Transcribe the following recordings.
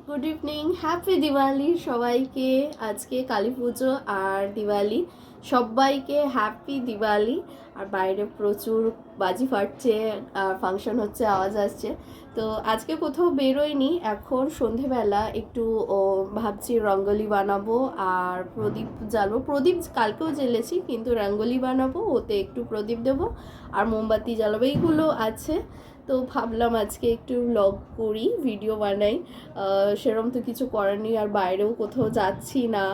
Good evening, happy Diwali সবাইকে। আজকে কালী পুজো আর দিওয়ালি, সবাইকে হ্যাপি দিওয়ালি। আর বাইরে প্রচুর বাজি ফাটছে আর ফাংশন হচ্ছে, আওয়াজ আসছে। তো আজকে কোথাও বেরোয়নি, এখন সন্ধেবেলা একটু ভাবছি রঙ্গোলি বানাবো আর প্রদীপ জ্বালবো। প্রদীপ কালকেও জ্বেলেছি, কিন্তু রঙ্গোলি বানাবো, ওতে একটু প্রদীপ দেবো আর মোমবাতি জ্বালাবো, এইগুলো আছে। তো ভাবলাম আজকে একটু ব্লগ করি, ভিডিও বানাই। সেরকম তো কিছু করার নেই, আর বাইরেও কোথাও যাচ্ছি না,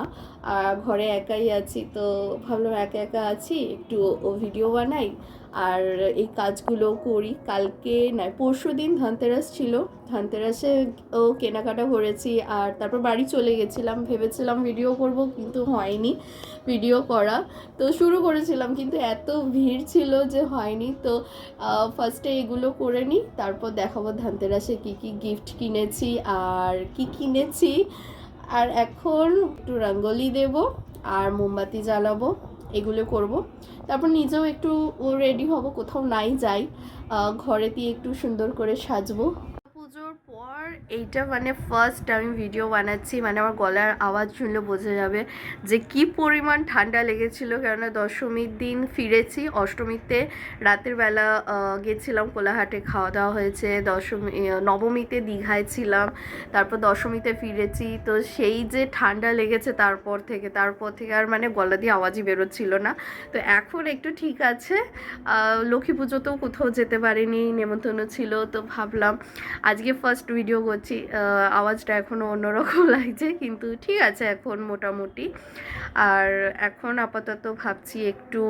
আর ঘরে একাই আছি। তো ভাবলাম একা একা আছি, একটু ভিডিও বানাই আর এই কাজগুলো করি। কালকে না পরশু দিন ধনতেরাস ছিল, ধনতেরাসে কেনাকাটা করেছি আর তারপর বাড়ি চলে গেছিলাম। ভেবেছিলাম ভিডিও করব, কিন্তু হয়নি ভিডিও করা। তো শুরু করেছিলাম, কিন্তু এত ভিড় ছিল যে হয়নি। তো ফার্স্টে এগুলো করে নিই, তারপর দেখাবো ধনতেরাসে কী কী গিফট কিনেছি আর কি কিনেছি। আর এখন একটু রঙ্গোলি দেব আর মোমবাতি জ্বালাবো, এগুলো করব। তারপর নিজেও একটু রেডি হব, কোথাও নাই যাই, ঘরেতেই একটু সুন্দর করে সাজবো। পুজোর পর এইটা মানে ফার্স্ট আমি ভিডিও বানাচ্ছি, মানে আমার গলার আওয়াজ শুনলে বোঝা যাবে যে কি পরিমাণ ঠান্ডা লেগেছিল। কেননা দশমীর দিন ফিরেছি, অষ্টমীতে রাতের বেলা গেছিলাম কোলাহাটে, খাওয়া দাওয়া হয়েছে। নবমীতে দীঘায় ছিলাম, তারপর দশমীতে ফিরেছি। তো সেই যে ঠান্ডা লেগেছে, তারপর থেকে আর মানে গলা দিয়ে আওয়াজই বেরোচ্ছিল না। তো এখন একটু ঠিক আছে। লক্ষ্মী পুজোতেও কোথাও যেতে পারিনি, নেমন্তন্ন ছিল। তো ভাবলাম আজকে ফার্স্ট ভিডিও করছি, আওয়াজটা এখনও অন্যরকম লাগছে, কিন্তু ঠিক আছে এখন মোটামুটি। আর এখন আপাতত ভাবছি একটু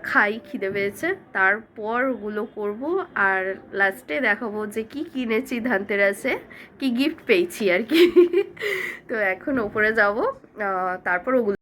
খাই, খিদে পেয়েছে, তারপর ওগুলো করব। আর লাস্টে দেখাবো যে কি কিনেছি ধনতেরাসে, কি গিফট পেয়েছি আর কি। তো এখন ওপরে যাব, তারপর ওগুলো।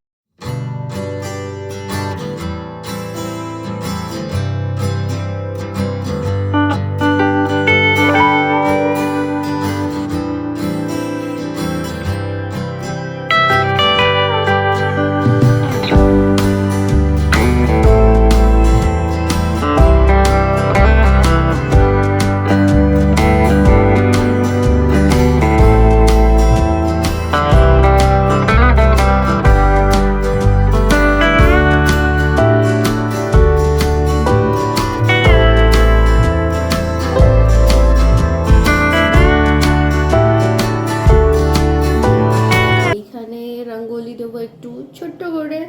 রঙ্গোলি দেবো একটু ছোট্ট করে,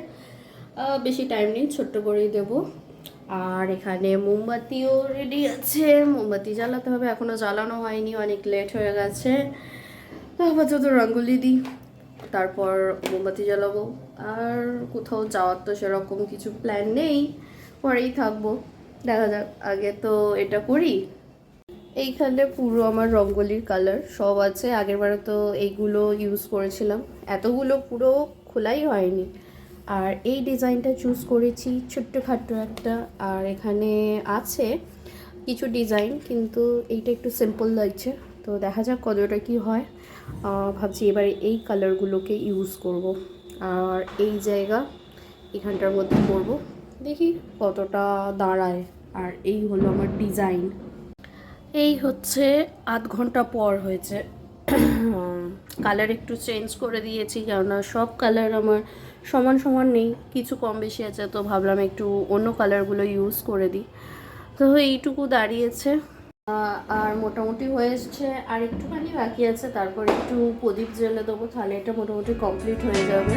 বেশি টাইম নেই, ছোট্ট করেই দেবো। আর এখানে মোমবাতিও রেডি আছে, মোমবাতি জ্বালাতে হবে, এখনও জ্বালানো হয়নি, অনেক লেট হয়ে গেছে। তো আপাতত রঙ্গোলি দিই, তারপর মোমবাতি জ্বালাবো। আর কোথাও যাওয়ার তো সেরকম কিছু প্ল্যান নেই, পরেই থাকবো, দেখা যাক। আগে তো এটা করি। এইখানে পুরো আমার রঙ্গোলির কালার সব আছে, আগেরবারে তো এইগুলো ইউজ করেছিলাম, এতগুলো পুরো খোলাই হয়নি। আর এই ডিজাইনটা চুজ করেছি, ছোট্টখাট্টো একটা। আর এখানে আছে কিছু ডিজাইন, কিন্তু এইটা একটু সিম্পল লাগছে, তো দেখা যাক কতটা কি হয়। ভাবছি এবারে এই কালারগুলোকে ইউজ করব। আর এই জায়গা এখানটার মধ্যে করব, দেখি কতটা দাঁড়ায়। আর এই হলো আমার ডিজাইন। এই হচ্ছে আধ ঘন্টা পর হয়েছে। কালার একটু চেঞ্জ করে দিয়েছি, কেননা সব কালার আমার সমান সমান নেই, কিছু কম বেশি আছে। তো ভাবলাম একটু অন্য কালারগুলো ইউজ করে দিই। তো এইটুকু দাঁড়িয়েছে, আর মোটামুটি হয়ে এসছে। আর একটুখানি বাকি আছে, তারপর একটু প্রদীপ জ্বেলে দেবো, তাহলে এটা মোটামুটি কমপ্লিট হয়ে যাবে।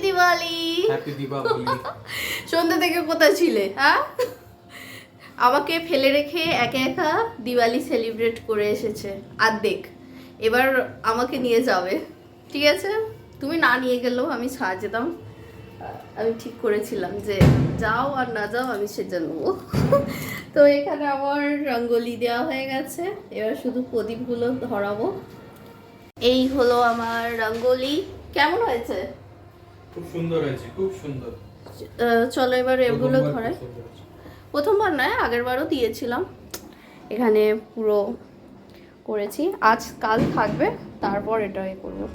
দিওয়ালি। হ্যাপি দীপাবলি। সন্ধ্যা থেকে কোথায় ছিলে? হ্যাঁ, আমাকে ফেলে রেখে একা একা দিওয়ালি সেলিব্রেট করে এসেছে অর্ধেক। এবার আমাকে নিয়ে যাবে, ঠিক আছে? তুমি না নিয়ে গেলেও আমি ছাড় যেতাম। আমি ঠিক করেছিলাম যে যাও আর না যাও আমি সেটা নেবো। তো এখানে আমার রঙ্গোলি দেওয়া হয়ে গেছে, এবার শুধু প্রদীপগুলো ধরাবো। এই হলো আমার রঙ্গোলি। কেমন হয়েছে? খুব সুন্দর হয়েছে, খুব সুন্দর। চলো এবার এগুলো ধরাই। প্রথমবার নয়, আগের বারও দিয়েছিলাম। এখানে পুরো করেছি, আজ কাল থাকবে, তারপর এটা করবো।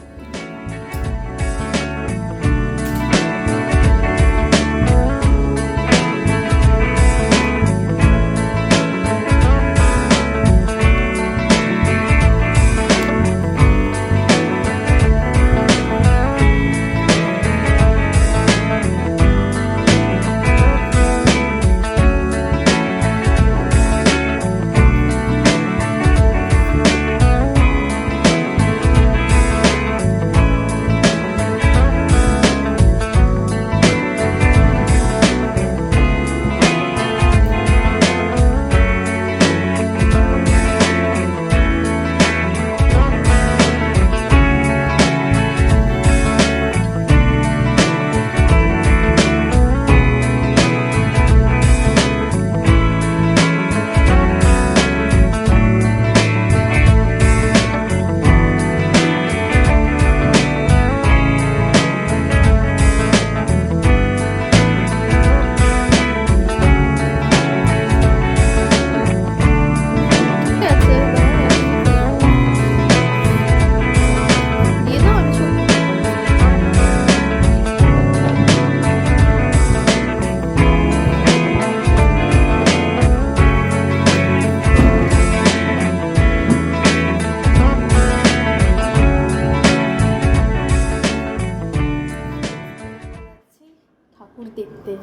ঠাকুর দেখতে,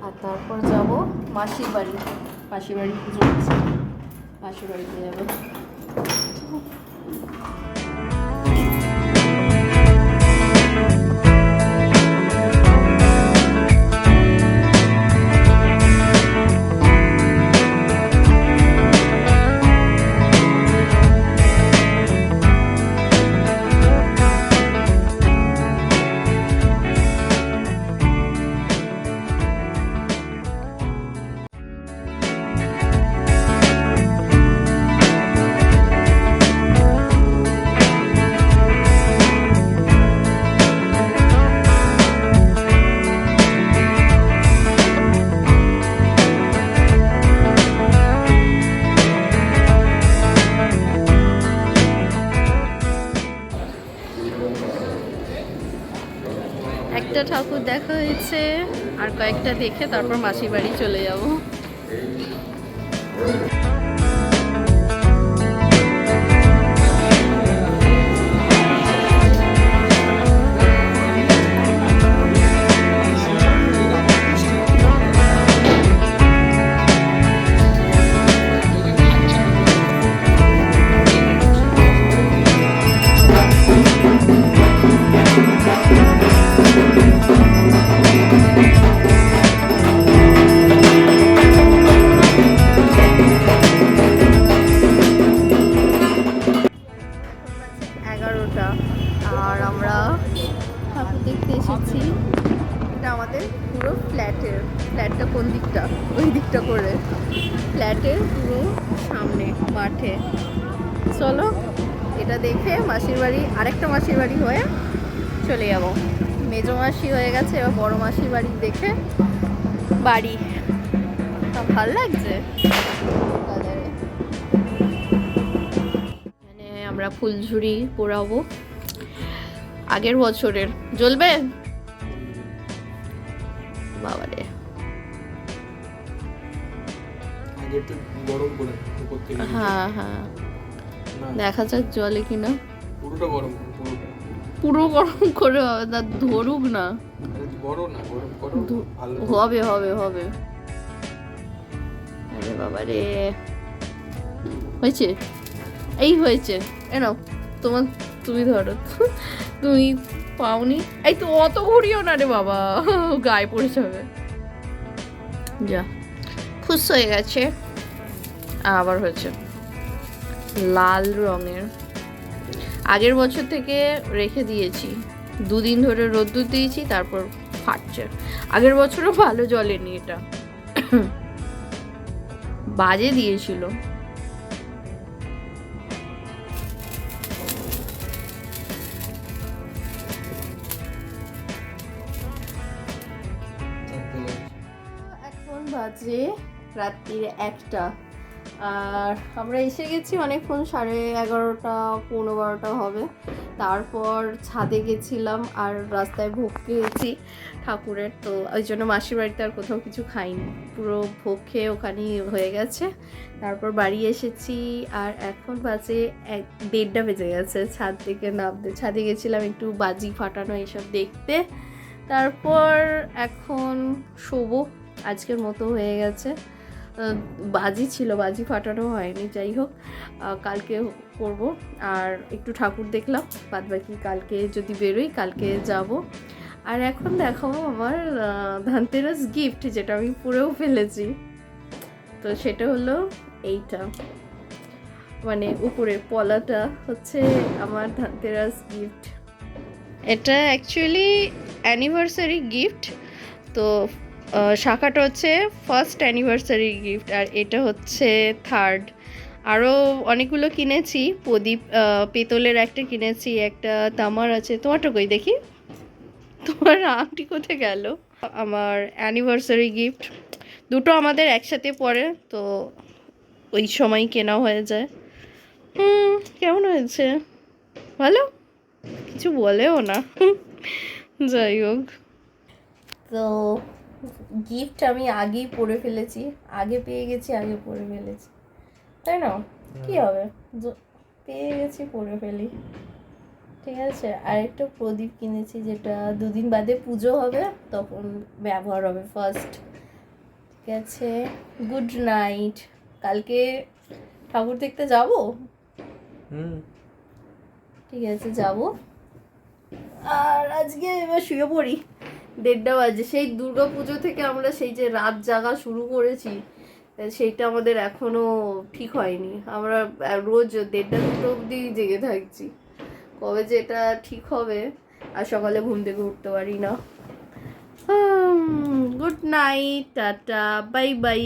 আর তারপর যাব মাসির বাড়ি। মাসির বাড়ি পুজো হচ্ছে, মাসির বাড়িতে যাবো। একটা ঠাকুর দেখা হয়েছে, আর কয়েকটা দেখে তারপর মাসির বাড়ি চলে যাব। আর আমরা ঠাকুর দেখতে এসেছি। এটা আমাদের পুরো ফ্ল্যাটটা কোন দিকটা? ওই দিকটা করে ফ্ল্যাটের পুরো সামনে মাঠে। চলো এটা দেখে মাসির বাড়ি, আরেকটা মাসির বাড়ি হয়ে চলে যাব। মেজো মাসি হয়ে গেছে, এবার বড় মাসির বাড়ি দেখে বাড়ি। ভাল লাগছে। এখানে আমরা ফুলঝুরি পোড়াবো, আগের বছরের। জ্বলবে বাবারে। হ্যাঁ হ্যাঁ, দেখা যাক জলে কিনা। পুরো গরম করে হবে না, ধরুক না। হবে হবে হবে। আরে বাবারে, হয়েছে, এই হয়েছে। এ নাও, তুমি ধরো। তুমি পাওনি? এই তো অত ঘুরিও না রে বাবা, গায়ে পড়ে যাবে। যা, ফুস হয়ে গেছে, আবার হয়েছে লাল রঙের। আগের বছর থেকে রেখে দিয়েছি, 2 দিন ধরে রোদ্দুর দিয়েছি, তারপর ফাটছে। আগের বছরও ভালো জ্বলেনি এটা, বাজে দিয়েছিল। এখন বাজে রাত্রির 1টা, আর আমরা এসে গেছি অনেকক্ষণ, 11:30 15 হবে। তারপর ছাদে গেছিলাম আর রাস্তায় ভোগ খেয়েছি ঠাকুরের, তো ওই জন্য মাসির বাড়িতে আর কোথাও কিছু খাইনি, পুরো ভোগ খেয়ে ওখানেই হয়ে গেছে। তারপর বাড়ি এসেছি আর এখন বাজে 1:30 বেজে গেছে ছাদ থেকে নামতে। ছাদে গেছিলাম একটু বাজি ফাটানো এসব দেখতে, তারপর এখন শোবো, আজকের মতো হয়ে গেছে। বাজি ছিল, বাজি ফাটানো হয়নি, যাই হোক কালকে করব। আর একটু ঠাকুর দেখলাম, বাদ বাকি কালকে যদি বেরোই কালকে যাব। আর এখন দেখাবো আমার ধনতেরাস গিফট, যেটা আমি পুরেও ফেলেছি। তো সেটা হলো এইটা, মানে উপরের পলাটা হচ্ছে আমার ধনতেরাস গিফট। এটা অ্যাকচুয়ালি অ্যানিভার্সারি গিফট, তো শাখাটা হচ্ছে ফার্স্ট অ্যানিভার্সারি গিফট, আর এটা হচ্ছে থার্ড। আরও অনেকগুলো কিনেছি, প্রদীপ পেতলের একটা কিনেছি, একটা তামার আছে। তোমারটা কই দেখি, তোমার আংটি কোথায় গেল? আমার অ্যানিভার্সারি গিফট, দুটো আমাদের একসাথে পড়ে, তো ওই সময় কেনা হয়ে যায়। কেমন হয়েছে? ভালো, কিছু বলেও না। যাই হোক, তো গিফট আমি আগেই পরে ফেলেছি, আগে পেয়ে গেছি, আগে পরে ফেলেছি, তাই না? কি হবে, পেয়ে গেছি পরে ফেলি, ঠিক আছে। আর একটা প্রদীপ কিনেছি, যেটা 2 দিন বাদে পুজো হবে, তখন ব্যবহার হবে ফার্স্ট, ঠিক আছে। গুড নাইট, কালকে ঠাকুর দেখতে যাব, ঠিক আছে যাব। আর আজকে এবার শুয়ে পড়ি, 1:30 বাজে। সেই দুর্গা পুজো থেকে আমরা সেই যে রাত জাগা শুরু করেছি, সেইটা আমাদের এখনো ঠিক হয়নি। আমরা রোজ 1:30-2 অবধি জেগে থাকছি, কবে যে এটা ঠিক হবে। আর সকালে ঘুম থেকে উঠতে পারি না। Good night, tata, bye bye.